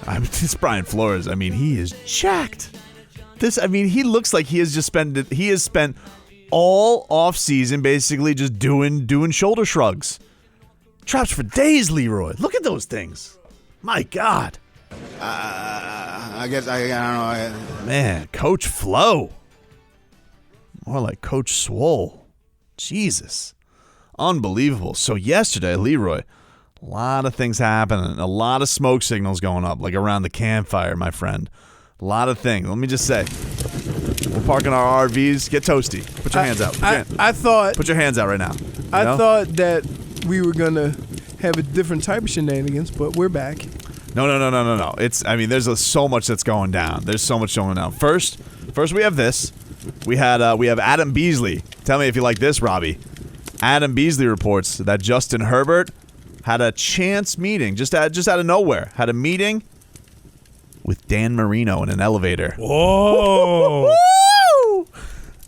I mean, this Brian Flores, I mean, he is jacked. He looks like he has spent all offseason basically just doing shoulder shrugs. Traps for days, Leroy. Look at those things. My God. I guess I don't know. Man, Coach Flo. More like Coach Swole. Jesus. Unbelievable. So yesterday, Leroy, a lot of things happening. A lot of smoke signals going up, like around the campfire, my friend. A lot of things. Let me just say, we're parking our RVs. Get toasty. Put your hands out. Put your hands out right now. I thought that we were going to have a different type of shenanigans, but we're back. No. There's so much that's going down. There's so much going down. First we have this. We have Adam Beasley. Tell me if you like this, Robbie. Adam Beasley reports that Justin Herbert had a chance meeting, just out of nowhere. Had a meeting with Dan Marino in an elevator. Whoa!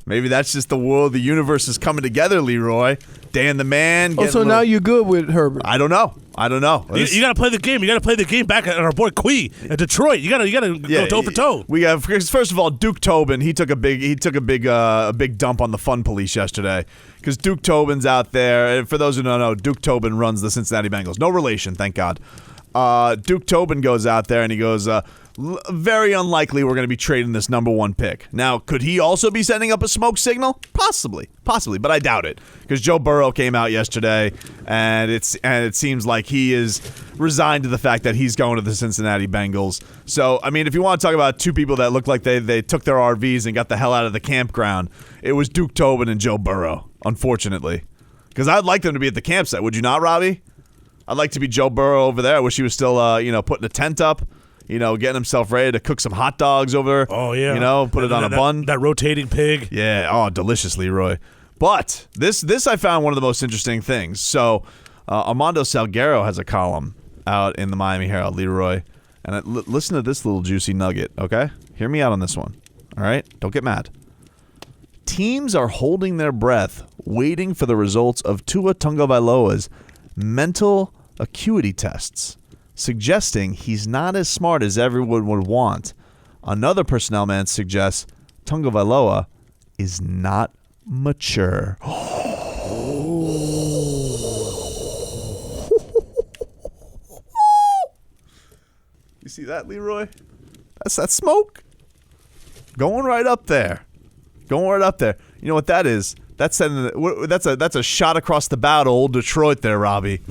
Maybe that's just the world, the universe is coming together, Leroy. Dan the man. So now you're good with Herbert. I don't know. You got to play the game. You got to play the game back at our boy Quee at Detroit. You got to go toe for toe. We have first of all Duke Tobin. He took a big dump on the fun police yesterday because Duke Tobin's out there. And for those who don't know, Duke Tobin runs the Cincinnati Bengals. No relation, thank God. Duke Tobin goes out there and he goes, very unlikely we're going to be trading this number 1 pick. Now, could he also be sending up a smoke signal? Possibly, but I doubt it because Joe Burrow came out yesterday and it seems like he is resigned to the fact that he's going to the Cincinnati Bengals. So, I mean, if you want to talk about two people that look like they took their RVs and got the hell out of the campground, it was Duke Tobin and Joe Burrow, unfortunately. Because I'd like them to be at the campsite. Would you not, Robbie? I'd like to be Joe Burrow over there. I wish he was still, putting a tent up. Getting himself ready to cook some hot dogs over. Oh, yeah. Put it on a bun. That rotating pig. Yeah. Oh, delicious, Leroy. But this I found one of the most interesting things. So, Armando Salguero has a column out in the Miami Herald, Leroy. And listen to this little juicy nugget, okay? Hear me out on this one, all right? Don't get mad. Teams are holding their breath, waiting for the results of Tua Tagovailoa's mental acuity tests, suggesting he's not as smart as everyone would want. Another personnel man suggests Tagovailoa is not mature. You see that, Leroy? That's that smoke. Going right up there. You know what that is? That's a shot across the bow to old Detroit there, Robbie.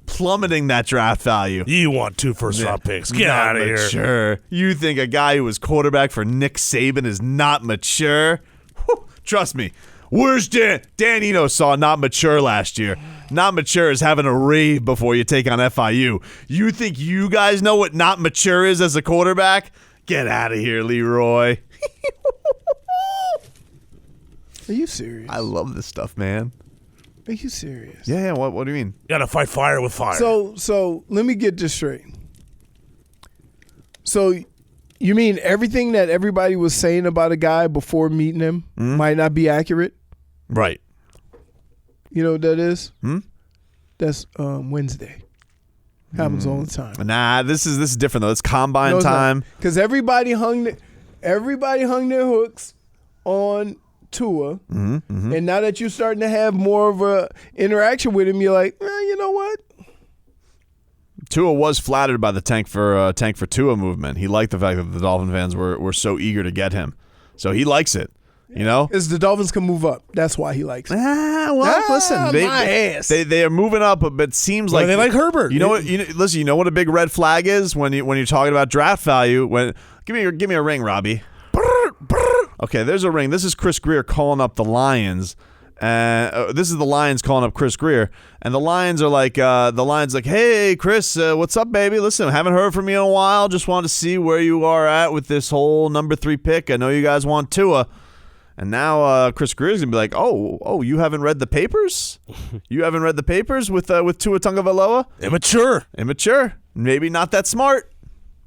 Plummeting that draft value. You want 2 first-round picks. Get out of here. Mature. You think a guy who was quarterback for Nick Saban is not mature? Whew, trust me. Where's Dan? Dan Eno saw not mature last year. Not mature is having a rave before you take on FIU. You think you guys know what not mature is as a quarterback? Get out of here, Leroy. Are you serious? I love this stuff, man. Are you serious? Yeah. What do you mean? You got to fight fire with fire. So let me get this straight. So you mean everything that everybody was saying about a guy before meeting him might not be accurate? Right. You know what that is? That's Wednesday. Happens all the time. Nah, this is different though. It's combine time. Because everybody hung their hooks on Tua, and now that you're starting to have more of a interaction with him, you're like, you know what? Tua was flattered by the tank for Tua movement. He liked the fact that the Dolphin fans were so eager to get him, so he likes it. You know, because the Dolphins can move up. That's why he likes it. Listen, they are moving up, but it seems like they like Herbert. You know what? Listen, you know what a big red flag is when you're talking about draft value. Give me a ring, Robbie. Okay, there's a ring. This is Chris Greer calling up the Lions. This is the Lions calling up Chris Greer, and the Lions are like, hey, Chris, what's up, baby? Listen, I haven't heard from you in a while. Just wanted to see where you are at with this whole number 3 pick. I know you guys want Tua. And now Chris Greer's going to be like, oh, you haven't read the papers? You haven't read the papers with Tua Tagovailoa? Immature. Maybe not that smart.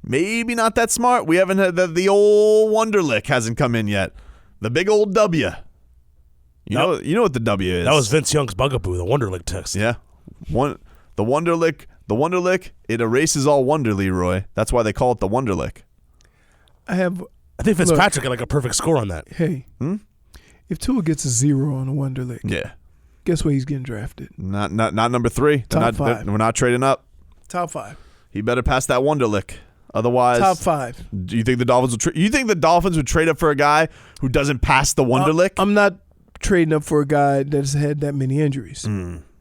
We haven't had the old Wonderlick hasn't come in yet. The big old W. You know what the W is. That was Vince Young's bugaboo, the Wonderlick test. Yeah. The Wonderlick The Wonderlick, it erases all wonder, Leroy. That's why they call it the Wonderlick. I think Fitzpatrick got like a perfect score on that. Hey, if Tua gets a 0 on a Wonderlick, Yeah. guess where he's getting drafted? Not number 3. Top 5. We're not trading up. Top 5. He better pass that Wonderlick. Otherwise, Top 5. Do you think the Dolphins would trade up for a guy who doesn't pass the Wonderlick? I'm not trading up for a guy that's had that many injuries.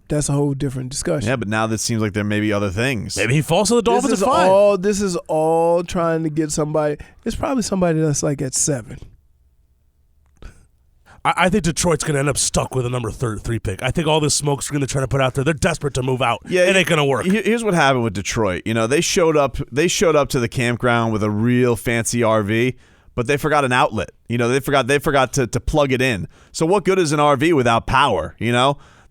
That's a whole different discussion. Yeah, but now this seems like there may be other things. Maybe he falls to the Dolphins at 5. This is all trying to get somebody. It's probably somebody that's like at 7. I think Detroit's going to end up stuck with a number 3 pick. I think all this smoke screen they're trying to put out there, they're desperate to move out. Yeah, it ain't going to work. Here's what happened with Detroit. They showed up to the campground with a real fancy RV, but they forgot an outlet. They forgot to plug it in. So what good is an RV without power?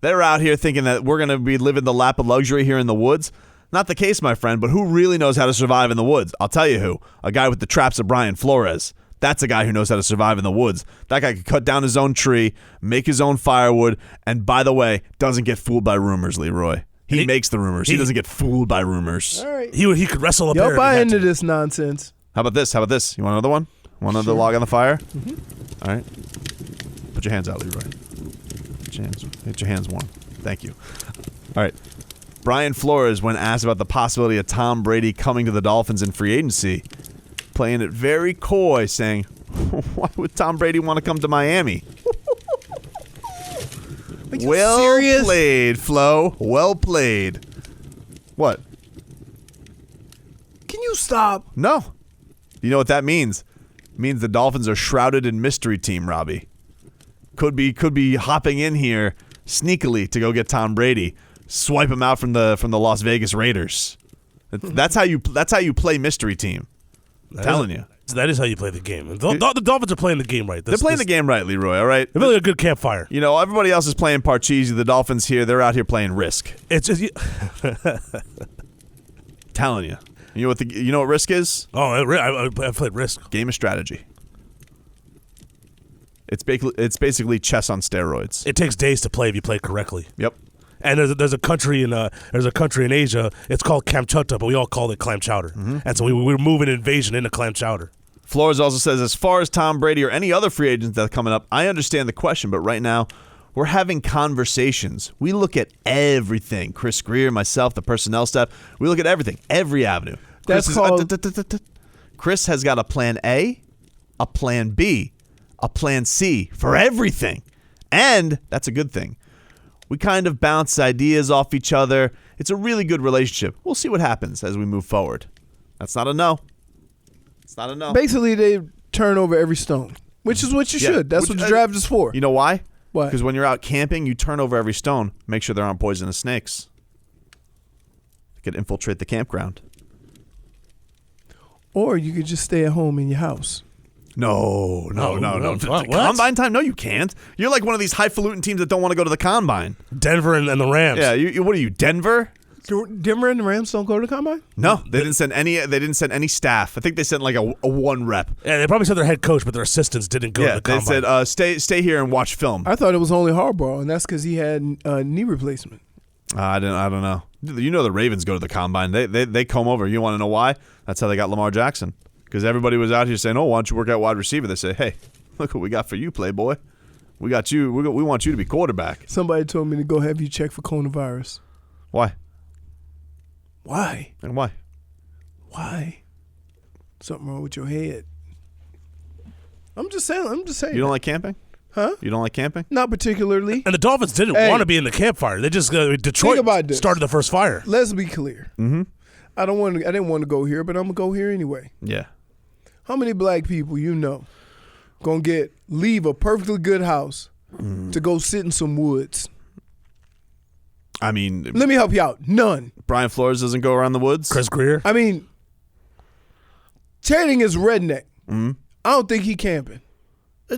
They're out here thinking that we're going to be living the lap of luxury here in the woods. Not the case, my friend, but who really knows how to survive in the woods? I'll tell you who. A guy with the traps of Brian Flores. That's a guy who knows how to survive in the woods. That guy could cut down his own tree, make his own firewood, and by the way, doesn't get fooled by rumors, Leroy. He makes the rumors. He doesn't get fooled by rumors. All right. He could wrestle up there. Y'all buy into this nonsense. How about this? You want another one? Want another log on the fire? All right. Put your hands out, Leroy. Get your hands warm. Thank you. All right. Brian Flores, when asked about the possibility of Tom Brady coming to the Dolphins in free agency, playing it very coy, saying, why would Tom Brady want to come to Miami? Well serious? Played, Flo. Well played. What? Can you stop? No. You know what that means? It means the Dolphins are shrouded in mystery team, Robbie. Could be hopping in here sneakily to go get Tom Brady, swipe him out from the Las Vegas Raiders. That's how you play mystery team. I'm telling you. That is how you play the game. The Dolphins are playing the game right. They're playing the game right, Leroy, all right? They're really a good campfire. Everybody else is playing Parcheesi. The Dolphins here, they're out here playing Risk. It's just, telling you. You know what Risk is? Oh, I played Risk. Game of strategy. It's basically chess on steroids. It takes days to play if you play it correctly. Yep. And there's a country in Asia. It's called Kamchatka, but we all call it clam chowder. And so we're moving invasion into clam chowder. Flores also says, as far as Tom Brady or any other free agents that are coming up, I understand the question, but right now we're having conversations. We look at everything. Chris Greer, myself, the personnel staff. We look at everything, every avenue. Chris has got a plan A, a plan B, a plan C for everything. And that's a good thing. We kind of bounce ideas off each other. It's a really good relationship. We'll see what happens as we move forward. That's not a no. It's not a no. Basically, they turn over every stone, which is what you should. That's what the draft is for. You know why? Why? Because when you're out camping, you turn over every stone. Make sure there aren't poisonous snakes. They could infiltrate the campground. Or you could just stay at home in your house. No. What? Combine time? No, you can't. You're like one of these highfalutin teams that don't want to go to the combine. Denver and the Rams. Yeah, what are you, Denver? Denver and the Rams don't go to the combine? No, they didn't send any. They didn't send any staff. I think they sent like a one rep. Yeah, they probably sent their head coach, but their assistants didn't go to the combine. They said, stay here and watch film. I thought it was only Harbaugh, and that's because he had knee replacement. I don't know. The Ravens go to the combine. They comb over. You want to know why? That's how they got Lamar Jackson. Because everybody was out here saying, "Oh, why don't you work out wide receiver?" They say, "Hey, look what we got for you, Playboy. We got you. We want you to be quarterback." Somebody told me to go have you check for coronavirus. Why? Why? And why? Why? Something wrong with your head. I'm just saying. You don't like camping? Huh? You don't like camping? Not particularly. And the Dolphins didn't want to be in the campfire. They just Detroit started the first fire. Let's be clear. Mm-hmm. I didn't want to go here, but I'm gonna go here anyway. Yeah. How many black people gonna leave a perfectly good house to go sit in some woods? I mean, let me help you out. None. Brian Flores doesn't go around the woods. Chris Greer. I mean, Channing is redneck. Mm-hmm. I don't think he camping.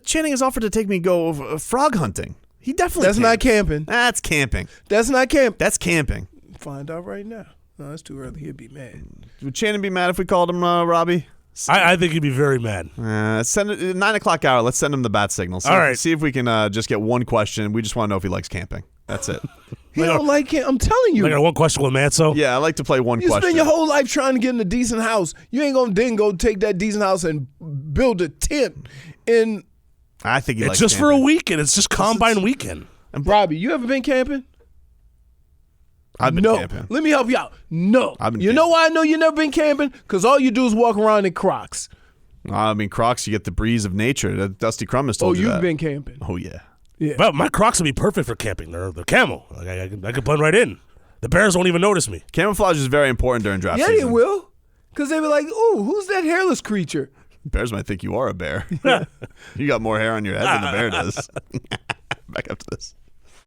Channing has offered to take me go frog hunting. He definitely. That's not camping. That's camping. That's not camp. That's camping. Find out right now. No, it's too early. He'd be mad. Would Channing be mad if we called him Robbie? I think he'd be very mad. Send it 9 o'clock hour. Let's send him the bat signal. All right. See if we can just get one question. We just want to know if he likes camping. That's it. He don't like him. I'm telling you. I got one question with Manso. Yeah, I like to play one You question. spend your whole life trying to get in a decent house. You ain't gonna then go take that decent house and build a tent in. I think he It's likes just for camping. a weekend. It's just combine weekend. Robbie, you ever been camping? I've been No. camping. Let me help you out. No. I've been You know why I know you never been camping? Because all you do is walk around in Crocs. I mean, Crocs, you get the breeze of nature. Dusty Crumb has told you you've that. been camping. Oh, yeah. Yeah. But my Crocs would be perfect for camping. They're camel. I could blend right in. The bears won't even notice me. Camouflage is very important during draft Yeah, season. they will. Because they be like, ooh, who's that hairless creature? Bears might think you are a bear. You got more hair on your head than the bear does. Back up to this.